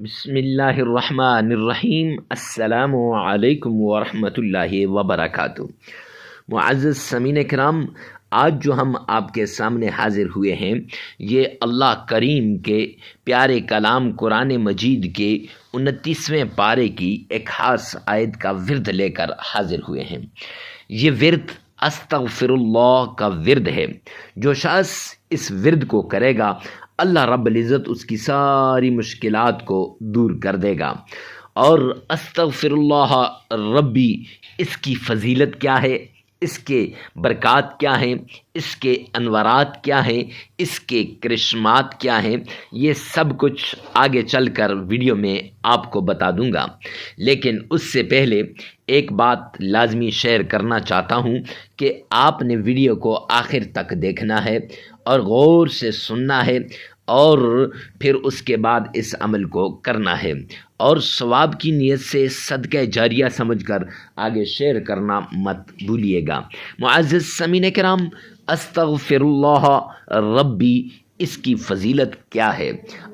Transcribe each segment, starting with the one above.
بسم اللہ الرحمن الرحیم۔ السلام علیکم ورحمۃ اللہ وبرکاتہ۔ معزز سامعین کرام، آج جو ہم آپ کے سامنے حاضر ہوئے ہیں یہ اللہ کریم کے پیارے کلام قرآن مجید کے 29ویں پارے کی ایک خاص آیت کا ورد لے کر حاضر ہوئے ہیں۔ یہ ورد استغفر اللہ کا ورد ہے۔ جو شخص اس ورد کو کرے گا اللہ رب العزت اس کی ساری مشکلات کو دور کر دے گا۔ اور استغفر اللہ ربی، اس کی فضیلت کیا ہے، اس کے برکات کیا ہیں، اس کے انوارات کیا ہیں، اس کے کرشمات کیا ہیں، یہ سب کچھ آگے چل کر ویڈیو میں آپ کو بتا دوں گا۔ لیکن اس سے پہلے ایک بات لازمی شیئر کرنا چاہتا ہوں کہ آپ نے ویڈیو کو آخر تک دیکھنا ہے اور غور سے سننا ہے، اور پھر اس کے بعد اس عمل کو کرنا ہے، اور ثواب کی نیت سے صدقہ جاریہ سمجھ کر آگے شیئر کرنا مت بھولیے گا۔ معزز سامعین کرام، استغفر اللہ ربی، اس کی فضیلت کیا ہے؟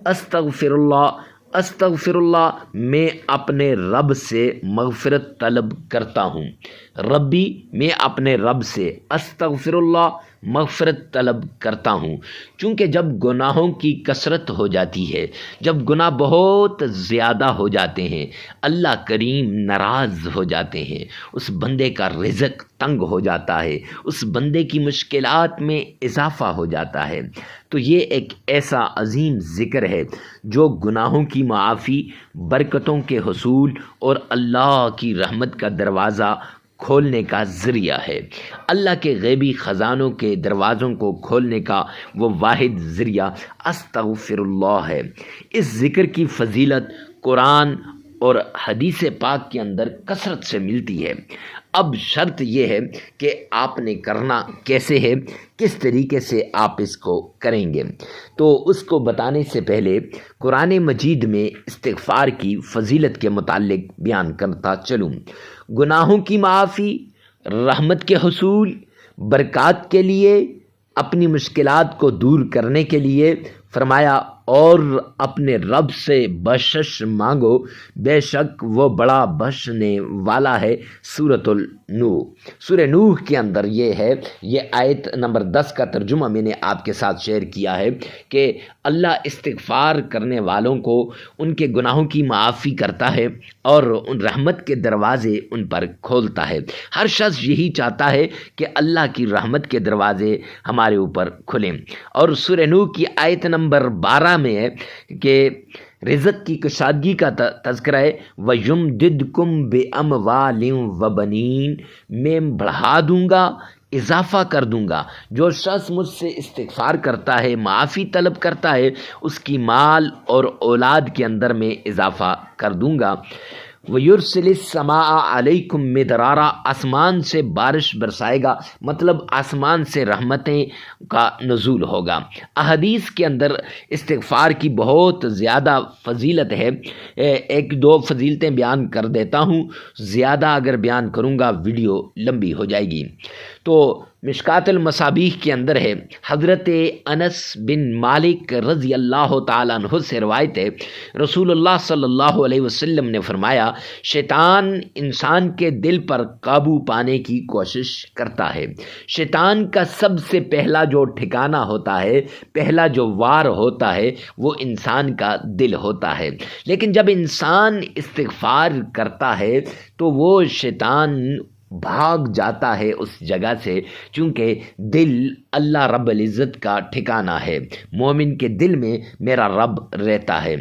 استغفر اللہ، میں اپنے رب سے مغفرت طلب کرتا ہوں۔ ربی، میں اپنے رب سے استغفر اللہ مغفرت طلب کرتا ہوں، چونکہ جب گناہوں کی کثرت ہو جاتی ہے، جب گناہ بہت زیادہ ہو جاتے ہیں، اللہ کریم ناراض ہو جاتے ہیں، اس بندے کا رزق تنگ ہو جاتا ہے، اس بندے کی مشکلات میں اضافہ ہو جاتا ہے۔ تو یہ ایک ایسا عظیم ذکر ہے جو گناہوں کی معافی، برکتوں کے حصول اور اللہ کی رحمت کا دروازہ کھولنے کا ذریعہ ہے۔ اللہ کے غیبی خزانوں کے دروازوں کو کھولنے کا وہ واحد ذریعہ استغفر اللہ ہے۔ اس ذکر کی فضیلت قرآن اور حدیث پاک کے اندر کثرت سے ملتی ہے۔ اب شرط یہ ہے کہ آپ نے کرنا کیسے ہے، کس طریقے سے آپ اس کو کریں گے۔ تو اس کو بتانے سے پہلے قرآن مجید میں استغفار کی فضیلت کے متعلق بیان کرتا چلوں۔ گناہوں کی معافی، رحمت کے حصول، برکات کے لیے، اپنی مشکلات کو دور کرنے کے لیے فرمایا، اور اپنے رب سے بخشش مانگو، بے شک وہ بڑا بخشنے والا ہے۔ سورہ نوح کے اندر یہ آیت نمبر 10 کا ترجمہ میں نے آپ کے ساتھ شیئر کیا ہے کہ اللہ استغفار کرنے والوں کو ان کے گناہوں کی معافی کرتا ہے اور ان رحمت کے دروازے ان پر کھولتا ہے۔ ہر شخص یہی چاہتا ہے کہ اللہ کی رحمت کے دروازے ہمارے اوپر کھلیں۔ اور سورہ نوح کی آیت نمبر 12 میں ہے کہ رزق کی کشادگی کا تذکرہ ہے، وَيُمْدِدْكُمْ بِأَمْوَالٍ وَبَنِينَ، میں بڑھا دوں گا، اضافہ کر دوں گا۔ جو شخص مجھ سے استغفار کرتا ہے، معافی طلب کرتا ہے، اس کی مال اور اولاد کے اندر میں اضافہ کر دوں گا۔ وَيُرْسِلِ السَّمَاءَ عَلَيْكُمْ مِدْرَارًا، آسمان سے بارش برسائے گا، مطلب آسمان سے رحمتیں کا نزول ہوگا۔ احادیث کے اندر استغفار کی بہت زیادہ فضیلت ہے۔ ایک دو فضیلتیں بیان کر دیتا ہوں، زیادہ اگر بیان کروں گا ویڈیو لمبی ہو جائے گی۔ تو مشکات المصابیح کے اندر ہے، حضرت انس بن مالک رضی اللہ تعالیٰ عنہ سے روایت ہے، رسول اللہ صلی اللہ علیہ وسلم نے فرمایا، شیطان انسان کے دل پر قابو پانے کی کوشش کرتا ہے۔ شیطان کا سب سے پہلا جو ٹھکانہ ہوتا ہے، پہلا جو وار ہوتا ہے، وہ انسان کا دل ہوتا ہے۔ لیکن جب انسان استغفار کرتا ہے تو وہ شیطان بھاگ جاتا ہے اس جگہ سے، چونکہ دل اللہ رب العزت کا ٹھکانہ ہے۔ مومن کے دل میں میرا رب رہتا ہے۔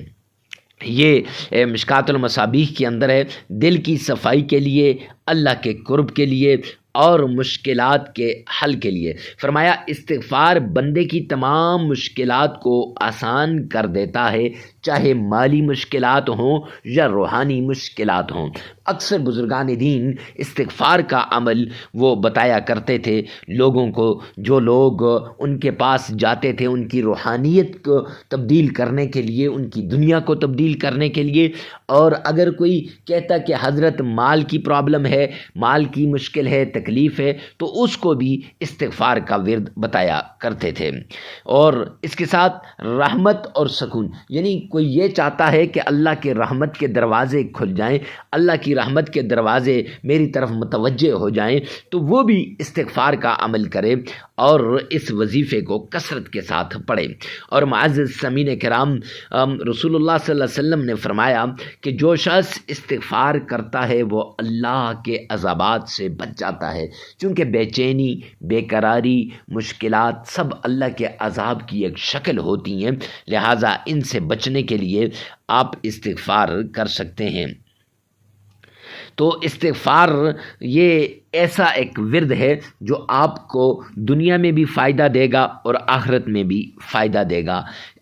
یہ مشکات المصابیح کے اندر ہے، دل کی صفائی کے لیے، اللہ کے قرب کے لیے اور مشکلات کے حل کے لیے فرمایا، استغفار بندے کی تمام مشکلات کو آسان کر دیتا ہے، چاہے مالی مشکلات ہوں یا روحانی مشکلات ہوں۔ اکثر بزرگان دین استغفار کا عمل وہ بتایا کرتے تھے لوگوں کو، جو لوگ ان کے پاس جاتے تھے ان کی روحانیت کو تبدیل کرنے کے لیے، ان کی دنیا کو تبدیل کرنے کے لیے۔ اور اگر کوئی کہتا کہ حضرت مال کی پرابلم ہے، مال کی مشکل ہے، تکلیف ہے تو اس کو بھی استغفار کا ورد بتایا کرتے تھے۔ اور اس کے ساتھ رحمت اور سکون، یعنی کوئی یہ چاہتا ہے کہ اللہ کے رحمت کے دروازے کھل جائیں، اللہ کی رحمت کے دروازے میری طرف متوجہ ہو جائیں، تو وہ بھی استغفار کا عمل کرے اور اس وظیفے کو کثرت کے ساتھ پڑھے۔ اور معزز سامعین کرام، رسول اللہ صلی اللہ علیہ وسلم نے فرمایا کہ جو شخص استغفار کرتا ہے وہ اللہ کے عذابات سے بچ جاتا ہے، چونکہ بے چینی، بے قراری، مشکلات سب اللہ کے عذاب کی ایک شکل ہوتی ہیں، لہٰذا ان سے بچنے کے لیے آپ استغفار کر سکتے ہیں۔ تو استغفار یہ ایسا ایک ورد ہے جو آپ کو دنیا میں بھی فائدہ دے گا اور آخرت میں بھی فائدہ دے گا۔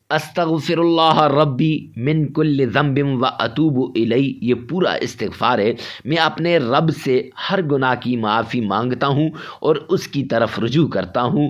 استغفر اللہ ربی من کل ذنب و اتوب الیہ، یہ پورا استغفار ہے، میں اپنے رب سے ہر گناہ کی معافی مانگتا ہوں اور اس کی طرف رجوع کرتا ہوں۔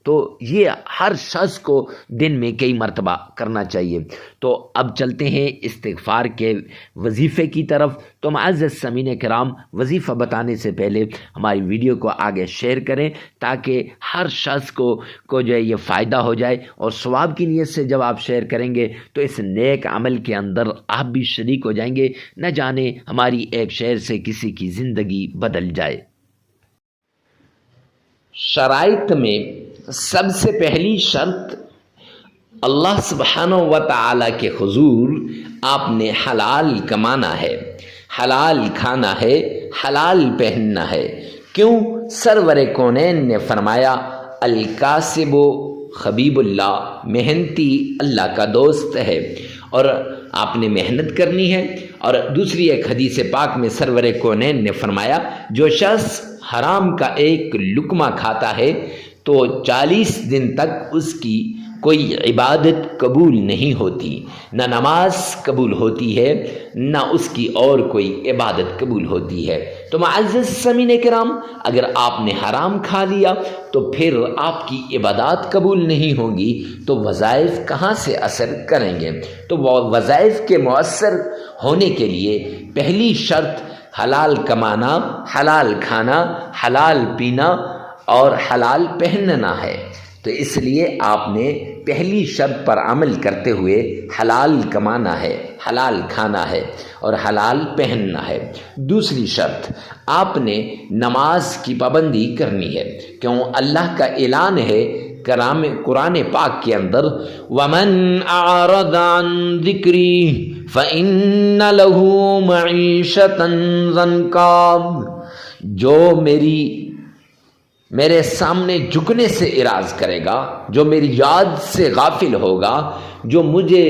تو یہ ہر شخص کو دن میں کئی مرتبہ کرنا چاہیے۔ تو اب چلتے ہیں استغفار کے وظیفے کی طرف۔ تو معزز سامعین کرام، وظیفہ بتانے سے پہلے ہماری ویڈیو کو آگے شیئر کریں تاکہ ہر شخص کو جو ہے یہ فائدہ ہو جائے، اور ثواب کی نیت سے جب آپ شیئر کریں گے تو اس نیک عمل کے اندر آپ بھی شریک ہو جائیں گے، نہ جانے ہماری ایک شیئر سے کسی کی زندگی بدل جائے۔ شرائط میں سب سے پہلی شرط، اللہ سبحانہ و تعالیٰ کے حضور آپ نے حلال کمانا ہے، حلال کھانا ہے، حلال پہننا ہے۔ کیوں؟ سرور کونین نے فرمایا الکاسب حبیب اللہ، محنتی اللہ کا دوست ہے، اور آپ نے محنت کرنی ہے۔ اور دوسری ایک حدیث پاک میں سرور کونین نے فرمایا جو شخص حرام کا ایک لقمہ کھاتا ہے تو 40 دن تک اس کی کوئی عبادت قبول نہیں ہوتی، نہ نماز قبول ہوتی ہے، نہ اس کی اور کوئی عبادت قبول ہوتی ہے۔ تو معزز سامعین کرام، اگر آپ نے حرام کھا لیا تو پھر آپ کی عبادات قبول نہیں ہوں گی، تو وظائف کہاں سے اثر کریں گے؟ تو وہ وظائف کے مؤثر ہونے کے لیے پہلی شرط حلال کمانا، حلال کھانا، حلال پینا اور حلال پہننا ہے۔ تو اس لیے آپ نے پہلی شرط پر عمل کرتے ہوئے حلال کمانا ہے، حلال کھانا ہے اور حلال پہننا ہے۔ دوسری شرط، آپ نے نماز کی پابندی کرنی ہے، کیوں اللہ کا اعلان ہے قرآن پاک کے اندر وَمَنْ أَعْرَضَ عَنْ ذِكْرِي فَإِنَّ لَهُ مَعِيشَةً ضَنْكًا، جو میرے سامنے جھکنے سے اعراض کرے گا، جو میری یاد سے غافل ہوگا، جو مجھے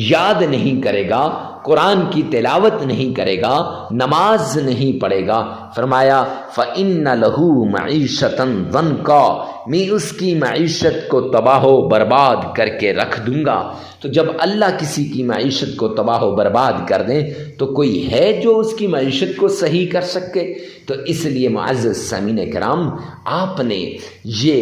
یاد نہیں کرے گا، قرآن کی تلاوت نہیں کرے گا، نماز نہیں پڑھے گا، فرمایا فَإِنَّ لَهُ مَعِيشَةً ضَنْكًا، میں اس کی معیشت کو تباہ و برباد کر کے رکھ دوں گا۔ تو جب اللہ کسی کی معیشت کو تباہ و برباد کر دیں تو کوئی ہے جو اس کی معیشت کو صحیح کر سکے؟ تو اس لیے معزز سامعین کرام، آپ نے یہ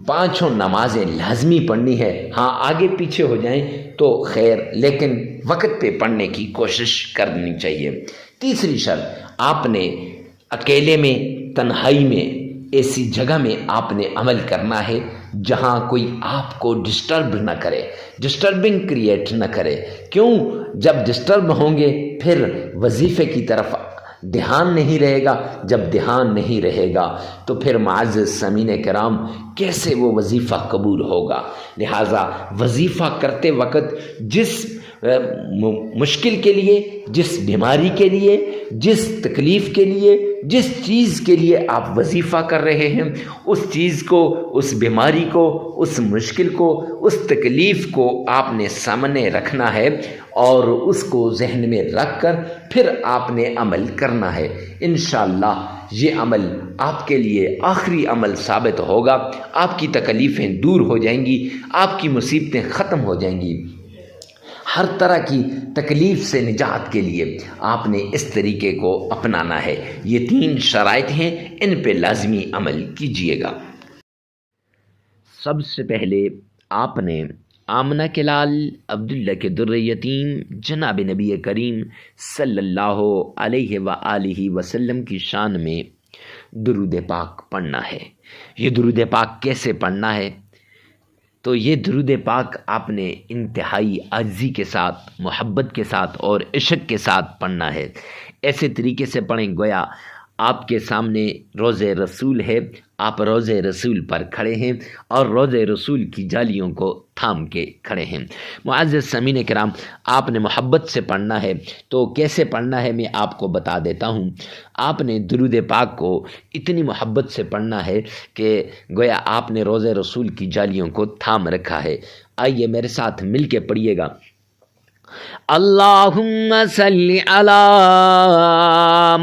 5 نمازیں لازمی پڑھنی ہے۔ ہاں آگے پیچھے ہو جائیں تو خیر، لیکن وقت پہ پڑھنے کی کوشش کرنی چاہیے۔ تیسری شرط، آپ نے اکیلے میں، تنہائی میں، ایسی جگہ میں آپ نے عمل کرنا ہے جہاں کوئی آپ کو ڈسٹرب نہ کرے، ڈسٹربنگ کریٹ نہ کرے۔ کیوں؟ جب ڈسٹرب ہوں گے پھر وظیفے کی طرف دھیان نہیں رہے گا، جب دھیان نہیں رہے گا تو پھر معزز سامعین کرام کیسے وہ وظیفہ قبول ہوگا؟ لہٰذا وظیفہ کرتے وقت جس مشکل کے لیے، جس بیماری کے لیے، جس تکلیف کے لیے، جس چیز کے لیے آپ وظیفہ کر رہے ہیں، اس چیز کو، اس بیماری کو، اس مشکل کو، اس تکلیف کو آپ نے سامنے رکھنا ہے اور اس کو ذہن میں رکھ کر پھر آپ نے عمل کرنا ہے۔ انشاءاللہ یہ عمل آپ کے لیے آخری عمل ثابت ہوگا، آپ کی تکلیفیں دور ہو جائیں گی، آپ کی مصیبتیں ختم ہو جائیں گی۔ ہر طرح کی تکلیف سے نجات کے لیے آپ نے اس طریقے کو اپنانا ہے۔ یہ 3 شرائط ہیں، ان پہ لازمی عمل کیجیے گا۔ سب سے پہلے آپ نے آمنہ کے لال عبداللہ کے در یتیم جناب نبی کریم صلی اللہ علیہ وآلہ وسلم کی شان میں درود پاک پڑھنا ہے۔ یہ درود پاک کیسے پڑھنا ہے؟ تو یہ درود پاک آپ نے انتہائی عاجزی کے ساتھ، محبت کے ساتھ اور عشق کے ساتھ پڑھنا ہے۔ ایسے طریقے سے پڑھیں گویا آپ کے سامنے روضہ رسول ہے، آپ روضہ رسول پر کھڑے ہیں اور روضہ رسول کی جالیوں کو تھام کے کھڑے ہیں۔ معزز سامعین کرام، آپ نے محبت سے پڑھنا ہے، تو کیسے پڑھنا ہے میں آپ کو بتا دیتا ہوں۔ آپ نے درود پاک کو اتنی محبت سے پڑھنا ہے کہ گویا آپ نے روضہ رسول کی جالیوں کو تھام رکھا ہے۔ آئیے میرے ساتھ مل کے پڑھیے گا۔ اللہم صلی علی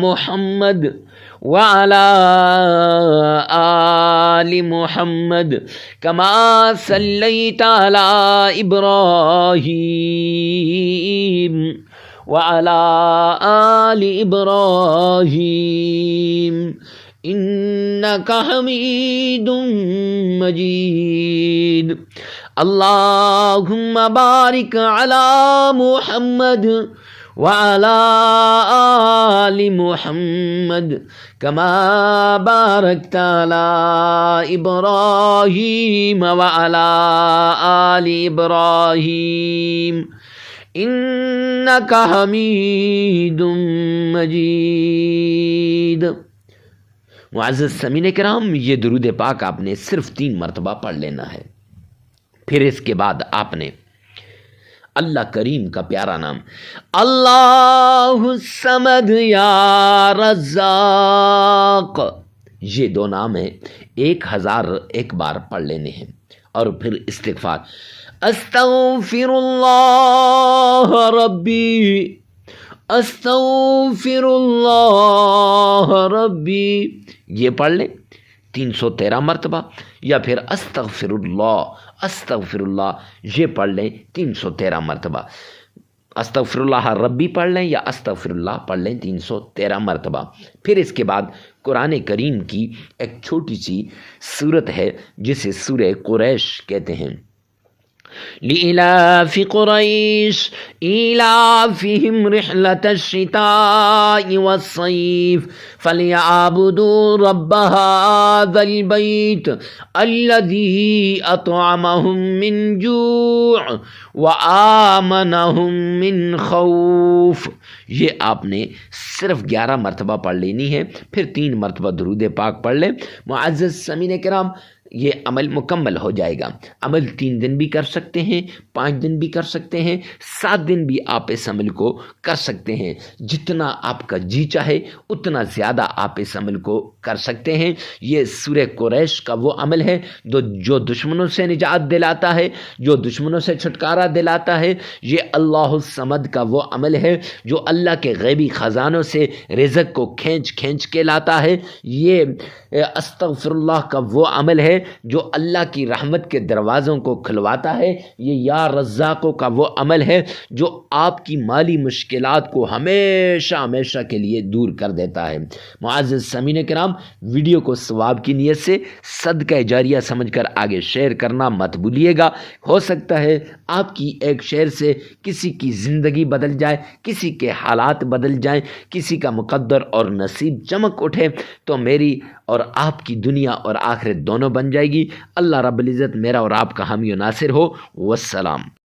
محمد وعلی آل محمد کما صلیت علی ابراہیم وعلی آل ابراہیم انک حمید مجید۔ اللہم بارک علی محمد وعلی آل محمد کما بارکت علی ابراہیم وعلی آل ابراہیم انک حمید مجید۔ معزز سامعین کرام، یہ درود پاک آپ نے صرف 3 مرتبہ پڑھ لینا ہے۔ پھر اس کے بعد آپ نے اللہ کریم کا پیارا نام اللہ الصمد یا رزاق، یہ 2 نام ہیں، 1001 بار پڑھ لینے ہیں۔ اور پھر استغفار، استغفر اللہ ربی، استغفر اللہ ربی، یہ پڑھ لیں 313 مرتبہ، یا پھر استغفر اللہ یہ پڑھ لیں 313 مرتبہ۔ استغفر اللہ ربی پڑھ لیں یا استغفر اللہ پڑھ لیں 313 مرتبہ۔ پھر اس کے بعد قرآن کریم کی ایک چھوٹی سی سورت ہے جسے سورہ قریش کہتے ہیں۔ لإلاف قریش إلافهم رحلة الشتاء والصيف فليعبدوا رب هذا البيت الذي أطعمهم من جوع وآمنهم من خوف۔ یہ آپ نے صرف 11 مرتبہ پڑھ لینی ہے، پھر 3 مرتبہ درود پاک پڑھ لیں۔ معزز سامعین کرام، یہ عمل مکمل ہو جائے گا۔ عمل 3 دن بھی کر سکتے ہیں، 5 دن بھی کر سکتے ہیں، 7 دن بھی آپ اس عمل کو کر سکتے ہیں۔ جتنا آپ کا جی چاہے اتنا زیادہ آپ اس عمل کو کر سکتے ہیں۔ یہ سورہ قریش کا وہ عمل ہے جو دشمنوں سے نجات دلاتا ہے، جو دشمنوں سے چھٹکارا دلاتا ہے۔ یہ اللہ الصمد کا وہ عمل ہے جو اللہ کے غیبی خزانوں سے رزق کو کھینچ کے لاتا ہے۔ یہ استغفر اللہ کا وہ عمل ہے جو اللہ کی رحمت کے دروازوں کو کھلواتا ہے۔ یہ یا رزاقوں کا وہ عمل ہے جو آپ کی مالی مشکلات کو ہمیشہ کے لیے دور کر دیتا ہے۔ معزز سامعین کرام، ویڈیو کو ثواب کی نیت سے صدقہ جاریہ سمجھ کر آگے شیئر کرنا مت بھولیے گا۔ ہو سکتا ہے آپ کی ایک شیئر سے کسی کی زندگی بدل جائے، کسی کے حالات بدل جائیں، کسی کا مقدر اور نصیب چمک اٹھے، تو میری اور آپ کی دنیا اور آخرت دونوں بن جائے گی۔ اللہ رب العزت میرا اور آپ کا حامی و ناصر ہو۔ والسلام۔